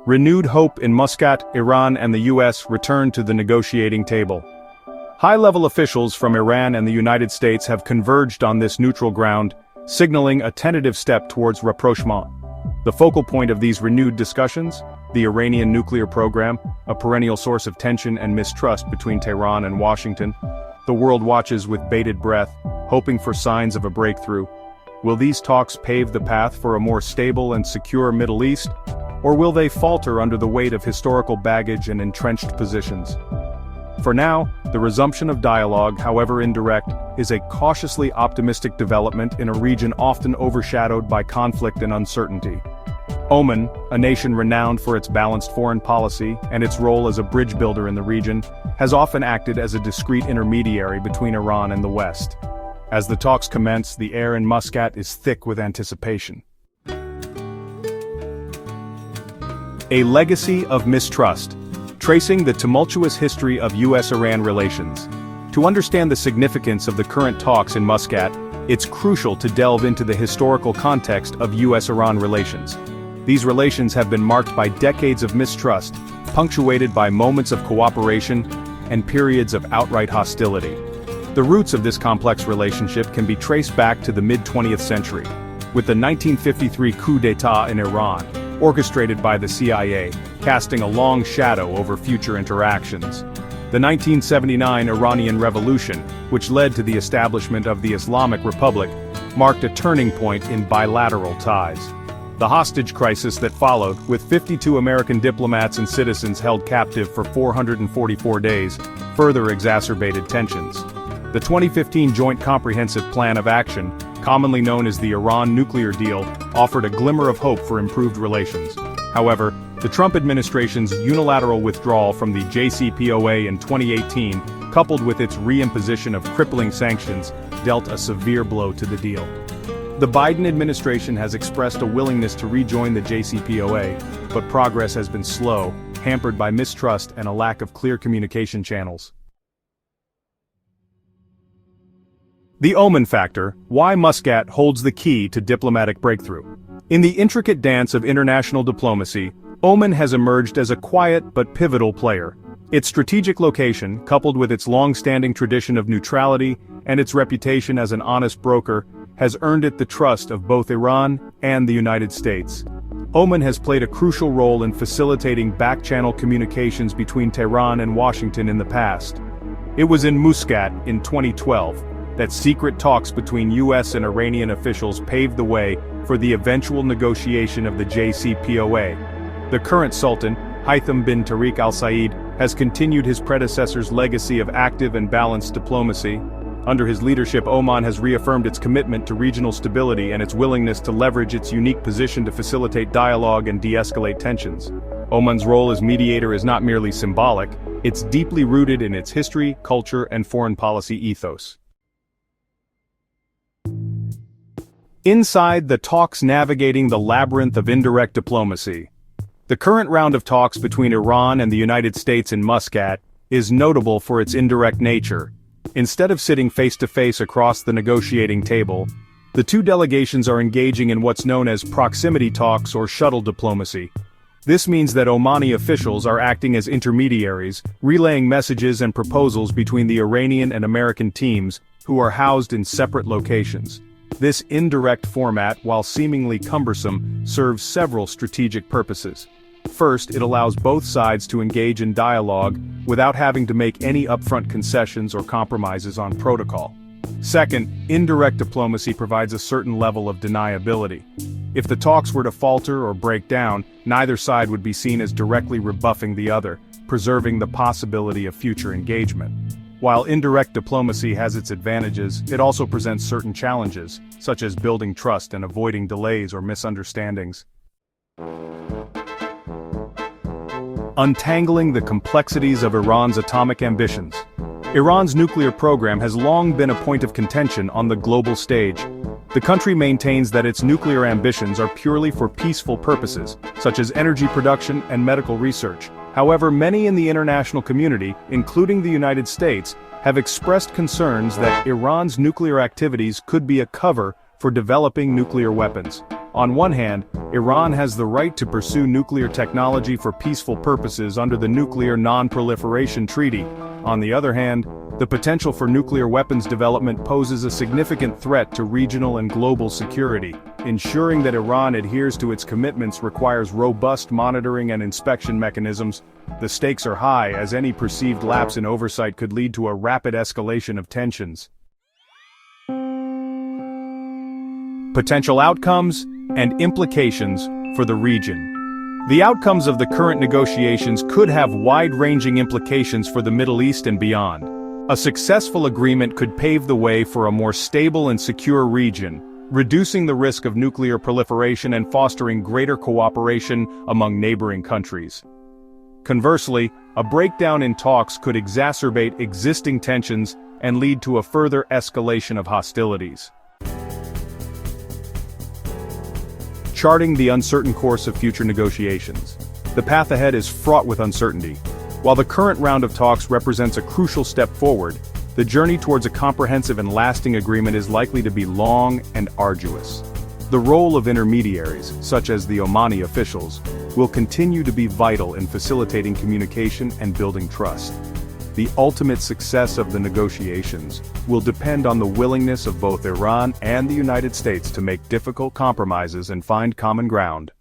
Renewed hope in Muscat, Iran and the US return to the negotiating table. High-level officials from Iran and the United States have converged on this neutral ground, signaling a tentative step towards rapprochement. The focal point of these renewed discussions? The Iranian nuclear program, a perennial source of tension and mistrust between Tehran and Washington. The world watches with bated breath, hoping for signs of a breakthrough. Will these talks pave the path for a more stable and secure Middle East? Or will they falter under the weight of historical baggage and entrenched positions? For now, the resumption of dialogue, however indirect, is a cautiously optimistic development in a region often overshadowed by conflict and uncertainty. Oman, a nation renowned for its balanced foreign policy and its role as a bridge builder in the region, has often acted as a discreet intermediary between Iran and the West. As the talks commence, the air in Muscat is thick with anticipation. A legacy of mistrust, tracing the tumultuous history of US-Iran relations. To understand the significance of the current talks in Muscat, it's crucial to delve into the historical context of US-Iran relations. These relations have been marked by decades of mistrust, punctuated by moments of cooperation and periods of outright hostility. The roots of this complex relationship can be traced back to the mid-20th century, with the 1953 coup d'état in Iran, orchestrated by the CIA, casting a long shadow over future interactions. The 1979 Iranian Revolution, which led to the establishment of the Islamic Republic, marked a turning point in bilateral ties. The hostage crisis that followed, with 52 American diplomats and citizens held captive for 444 days, further exacerbated tensions. The 2015 Joint Comprehensive Plan of Action, commonly known as the Iran nuclear deal, offered a glimmer of hope for improved relations. However, the Trump administration's unilateral withdrawal from the JCPOA in 2018, coupled with its reimposition of crippling sanctions, dealt a severe blow to the deal. The Biden administration has expressed a willingness to rejoin the JCPOA, but progress has been slow, hampered by mistrust and a lack of clear communication channels. The Oman factor, why Muscat holds the key to diplomatic breakthrough. In the intricate dance of international diplomacy, Oman has emerged as a quiet but pivotal player. Its strategic location, coupled with its long-standing tradition of neutrality and its reputation as an honest broker, has earned it the trust of both Iran and the United States. Oman has played a crucial role in facilitating back-channel communications between Tehran and Washington in the past. It was in Muscat in 2012 that secret talks between US and Iranian officials paved the way for the eventual negotiation of the JCPOA. The current Sultan, Haytham bin Tariq Al Said, has continued his predecessor's legacy of active and balanced diplomacy. Under his leadership, Oman has reaffirmed its commitment to regional stability and its willingness to leverage its unique position to facilitate dialogue and de-escalate tensions. Oman's role as mediator is not merely symbolic, it's deeply rooted in its history, culture, and foreign policy ethos. Inside the talks navigating the labyrinth of indirect diplomacy. The current round of talks between Iran and the United States in Muscat is notable for its indirect nature. Instead of sitting face-to-face across the negotiating table, the two delegations are engaging in what's known as proximity talks or shuttle diplomacy. This means that Omani officials are acting as intermediaries, relaying messages and proposals between the Iranian and American teams, who are housed in separate locations. This indirect format, while seemingly cumbersome, serves several strategic purposes. First, it allows both sides to engage in dialogue without having to make any upfront concessions or compromises on protocol. Second, indirect diplomacy provides a certain level of deniability. If the talks were to falter or break down, neither side would be seen as directly rebuffing the other, preserving the possibility of future engagement. While indirect diplomacy has its advantages, it also presents certain challenges, such as building trust and avoiding delays or misunderstandings. Untangling the complexities of Iran's atomic ambitions. Iran's nuclear program has long been a point of contention on the global stage. The country maintains that its nuclear ambitions are purely for peaceful purposes, such as energy production and medical research. However, many in the international community, including the United States, have expressed concerns that Iran's nuclear activities could be a cover for developing nuclear weapons. On one hand, Iran has the right to pursue nuclear technology for peaceful purposes under the Nuclear Non-Proliferation Treaty. On the other hand, the potential for nuclear weapons development poses a significant threat to regional and global security. Ensuring that Iran adheres to its commitments requires robust monitoring and inspection mechanisms. The stakes are high, as any perceived lapse in oversight could lead to a rapid escalation of tensions. Potential outcomes and implications for the region. The outcomes of the current negotiations could have wide-ranging implications for the Middle East and beyond. A successful agreement could pave the way for a more stable and secure region, reducing the risk of nuclear proliferation and fostering greater cooperation among neighboring countries. Conversely, a breakdown in talks could exacerbate existing tensions and lead to a further escalation of hostilities. Charting the uncertain course of future negotiations. The path ahead is fraught with uncertainty. While the current round of talks represents a crucial step forward, the journey towards a comprehensive and lasting agreement is likely to be long and arduous. The role of intermediaries, such as the Omani officials, will continue to be vital in facilitating communication and building trust. The ultimate success of the negotiations will depend on the willingness of both Iran and the United States to make difficult compromises and find common ground.